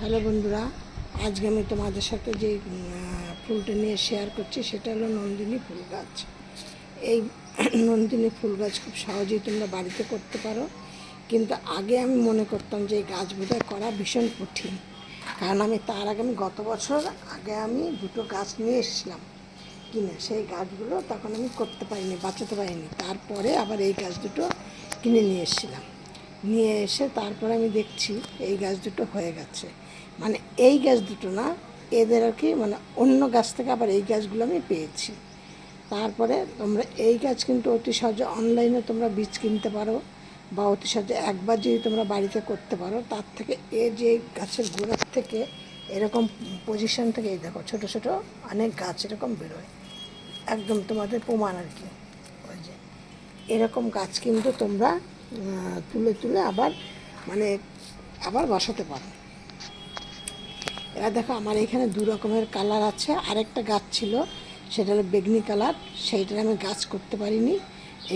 Hello বন্ধুরা, আজকে আমি তোমাদের সাথে যে ফুলটা নিয়ে শেয়ার করছি সেটা হলো নন্দিনী ফুল গাছ। এই নন্দিনী ফুল গাছ খুব সহজেই তোমরা বাড়িতে করতে পারো, কিন্তু আগে আমি মনে করতাম যে এই গাছ বোধহয় করা ভীষণ কঠিন। কারণ তার আগে গত বছর আগে আমি দুটো গাছ নিয়ে এসেছিলাম কিনে, সেই গাছগুলো তখন আমি করতে পারিনি, বাঁচাতে পারিনি। তারপরে আবার এই গাছ দুটো কিনে নিয়ে এসেছিলাম, নিয়ে এসে তারপরে আমি দেখছি এই গাছ দুটো হয়ে গেছে। মানে এই গাছ দুটো না, এদের আর কি মানে অন্য গাছ থেকে আবার এই গাছগুলো আমি পেয়েছি। তারপরে তোমরা এই গাছ কিন্তু অতি সহজে অনলাইনে তোমরা বীজ কিনতে পারো, বা অতি সহজে একবার যদি তোমরা বাড়িতে করতে পারো। তার থেকে এ যে গাছের গোড়ার থেকে এরকম পজিশন থেকে এই দেখো ছোটো ছোটো অনেক গাছ এরকম বেরোয়, একদম তোমাদের প্রমাণ আর কি। ওই যে এরকম গাছ কিন্তু তোমরা তুলে তুলে আবার মানে আবার বসাতে পারো। এবার দেখো আমার এখানে দু রকমের কালার আছে। আরেকটা গাছ ছিল সেটা হলো বেগনি কালার, সেইটার আমি গাছ করতে পারিনি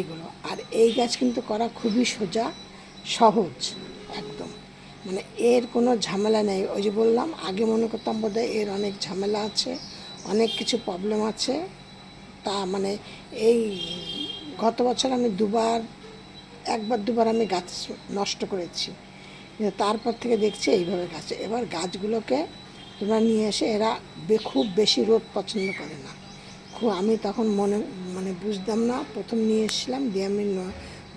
এগুলো। আর এই গাছ কিন্তু করা খুবই সোজা, সহজ একদম, মানে এর কোনো ঝামেলা নেই। ওই যে বললাম আগে মনে করতাম বোধহয় এর অনেক ঝামেলা আছে, অনেক কিছু প্রবলেম আছে। তা মানে এই গত বছর আমি একবার দুবার আমি গাছ নষ্ট করেছি, তারপর থেকে দেখছি এইভাবে গাছ। এবার গাছগুলোকে তোমরা নিয়ে এসে এরা খুব বেশি রোদ পছন্দ করে না। আমি তখন মানে বুঝতাম না, প্রথম নিয়ে এসেছিলাম, দিয়ে আমি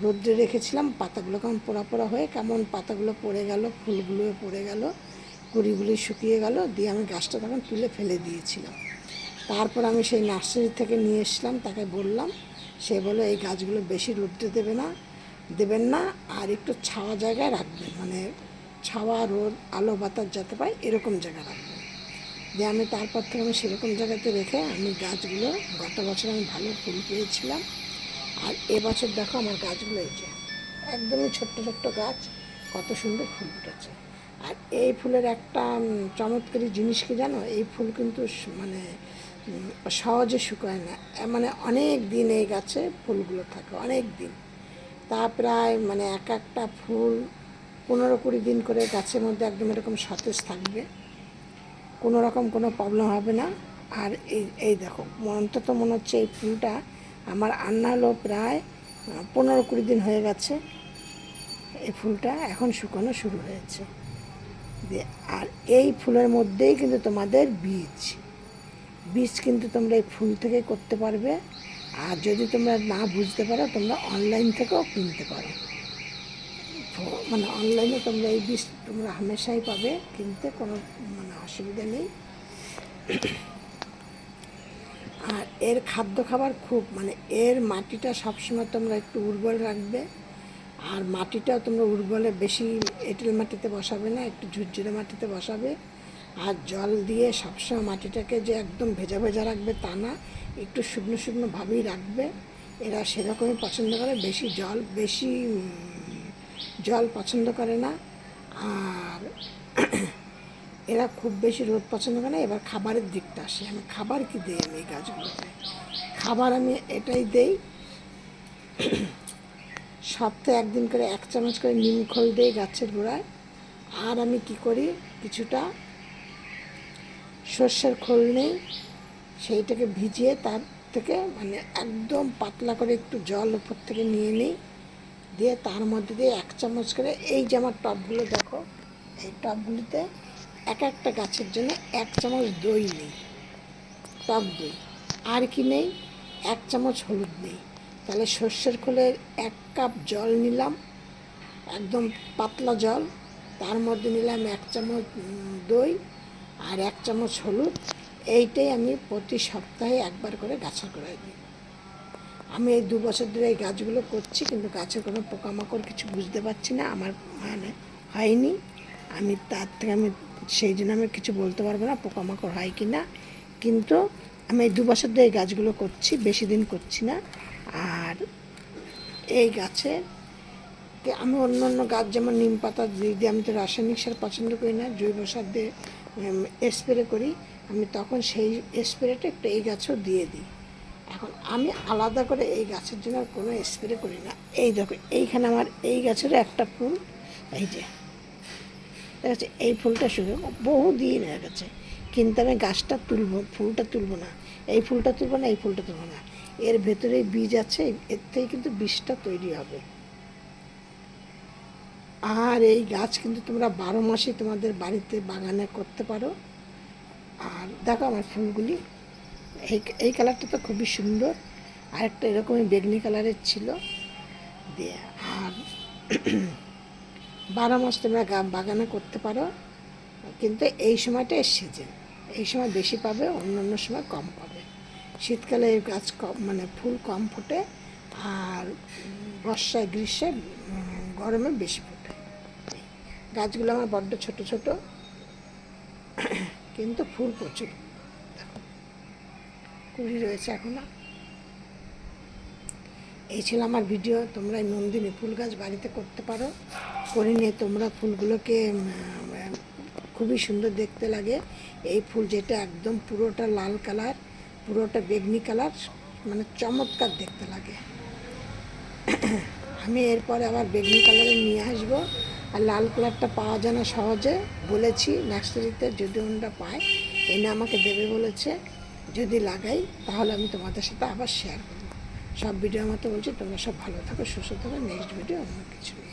রোদ্রে রেখেছিলাম, পাতাগুলো কেমন পোড়া পোড়া হয়ে কেমন পাতাগুলো পড়ে গেল, ফুলগুলো পড়ে গেল, কুড়িগুলি শুকিয়ে গেল, দিয়ে আমি গাছটা তখন তুলে ফেলে দিয়েছিলাম। তারপর আমি সেই নার্সারি থেকে নিয়ে এসলাম, তাকে বললাম, সে বলল এই গাছগুলো বেশি রোদ্রে দেবেন না, আর একটু ছাওয়া জায়গায় রাখবেন, মানে ছাওয়া রোদ আলো বাতাস যাতে পায় এরকম জায়গায় রাখবেন। যে আমি তারপর থেকে আমি সেরকম জায়গাতে রেখে আমি গাছগুলো গত বছর আমি ভালো ফুল পেয়েছিলাম। আর এবছর দেখো আমার গাছগুলো এই যে একদমই ছোট্ট ছোট্ট গাছ, কত সুন্দর ফুল ফুটেছে। আর এই ফুলের একটা চমৎকারী জিনিস কি জানো, এই ফুল কিন্তু মানে সহজে শুকায় না, মানে অনেক দিন এই গাছে ফুলগুলো থাকে, অনেক দিন। তা প্রায় মানে এক একটা ফুল 15-20 দিন করে গাছের মধ্যে একদম এরকম সতেজ থাকবে, কোনো রকম কোনো প্রবলেম হবে না। আর এই দেখো অন্তত মনে হচ্ছে এই ফুলটা আমার আনা হলো প্রায় 15-20 দিন হয়ে গেছে, এই ফুলটা এখন শুকানো শুরু হয়েছে। আর এই ফুলের মধ্যেই কিন্তু তোমাদের বীজ কিন্তু তোমরা এই ফুল থেকে করতে পারবে। আর যদি তোমরা না বুঝতে পারো তোমরা অনলাইন থেকেও কিনতে পারো, মানে অনলাইনে তোমরা এই বীজ তোমরা হামেশাই পাবে, কিনতে কোনো মানে অসুবিধা নেই। আর এর খাদ্য খাবার খুব মানে এর মাটিটা সবসময় তোমরা একটু উর্বর রাখবে। আর মাটিটাও তোমরা উর্বরে বেশি এঁটেল মাটিতে বসাবে না, একটু ঝুরঝুরে মাটিতে বসাবে। আর জল দিয়ে সবসময় মাটিটাকে যে একদম ভেজা ভেজা রাখবে তা না, একটু শুকনো শুকনো ভাবেই রাখবে। এরা সেরকমই পছন্দ করে, বেশি জল পছন্দ করে না। আর এরা খুব বেশি রোদ পছন্দ করে না। এবার খাবারের দিকটা আসে, আমি খাবার কি দিই আমি এই গাছগুলোতে। খাবার আমি এটাই দেই, সপ্তাহে একদিন করে 1 চামচ করে নিম খোল দিই গাছের গোড়ায়। আর আমি কি করি, কিছুটা সর্ষের খোল নেই, সেইটাকে ভিজিয়ে তার থেকে মানে একদম পাতলা করে একটু জল উপর থেকে নিয়ে নিই, দিয়ে তার মধ্যে দিয়ে 1 চামচ করে, এই যে আমার টবগুলো দেখো, এই টবগুলিতে এক একটা গাছের জন্য 1 চামচ দই নেই, টক দই। আর কি নেই, 1 চামচ হলুদ নেই। তাহলে সর্ষের খোলের 1 কাপ জল নিলাম, একদম পাতলা জল, তার মধ্যে নিলাম 1 চামচ দই আর 1 চামচ হলুদ। এইটাই আমি প্রতি সপ্তাহে একবার করে গাছের গোড়ায় দিই। আমি এই 2 বছর ধরে এই গাছগুলো করছি, কিন্তু গাছের কোনো পোকামাকড় কিছু বুঝতে পারছি না, আমার মানে হয়নি। আমি তার থেকে সেই জন্য আমি কিছু বলতে পারবো না পোকামাকড় হয় কি না, কিন্তু আমি এই 2 বছর ধরে এই গাছগুলো করছি, বেশি দিন করছি না। আর এই গাছে আমি অন্য গাছ যেমন নিম পাতা দিয়ে আমি তো রাসায়নিক সার পছন্দ করি না, জৈব সার দিয়ে স্প্রে করি, আমি তখন সেই স্প্রেটা একটু এই গাছেও দিয়ে দিই। এখন আমি আলাদা করে এই গাছের জন্য আর কোনো স্প্রে করি না। এই দেখো এইখানে আমার এই গাছেরও একটা ফুল, এই যে দেখা যাচ্ছে এই ফুলটা শুরু বহু দিন হয়ে গেছে, কিন্তু আমি গাছটা তুলবো, ফুলটা তুলবো না, এই ফুলটা তুলবো না, এই ফুলটা তুলবো না। এর ভেতরে বীজ আছে, এর থেকে কিন্তু বীজটা তৈরি হবে। আর এই গাছ কিন্তু তোমরা 12 মাসই তোমাদের বাড়িতে বাগানে করতে পারো। আর দেখো আমার ফুলগুলি, এই এই কালারটা তো খুবই সুন্দর, আর একটা এরকমই বেগনি কালারের ছিল দিয়ে। আর 12 মাস তোমরা বাগানে করতে পারো, কিন্তু এই সময়টা এর সিজন, এই সময় বেশি পাবে, অন্য অন্য সময় কম পাবে। শীতকালে এই গাছ কম, মানে ফুল কম ফোটে, আর বর্ষায় গ্রীষ্মে গরমে বেশি ফোটে। গাছগুলো আমার বড্ড ছোট ছোট, কিন্তু ফুল প্রচুর, দেখো কুড়ি রয়েছে এখনো। এই ছিল আমার ভিডিও। তোমরা এই নন্দিনী ফুল গাছ বাড়িতে করতে পারো, করে নিয়ে তোমরা ফুলগুলোকে খুবই সুন্দর দেখতে লাগে। এই ফুল যেটা একদম পুরোটা লাল কালার, পুরোটা বেগনি কালার, মানে চমৎকার দেখতে লাগে। আমি এরপরে আবার বেগনি কালারে নিয়ে আসবো। আর লাল কালারটা পাওয়া যায় না সহজে, বলেছি নার্সারিতে যদি ওনরা পায় এনে আমাকে দেবে বলেছে, যদি লাগাই তাহলে আমি তোমাদের সাথে আবার শেয়ার করবো। সব ভিডিও আমার তো বলছি, তোমরা সব ভালো থাকো, সুস্থ থাকো। নেক্সট ভিডিও অন্য কিছু নিয়ে।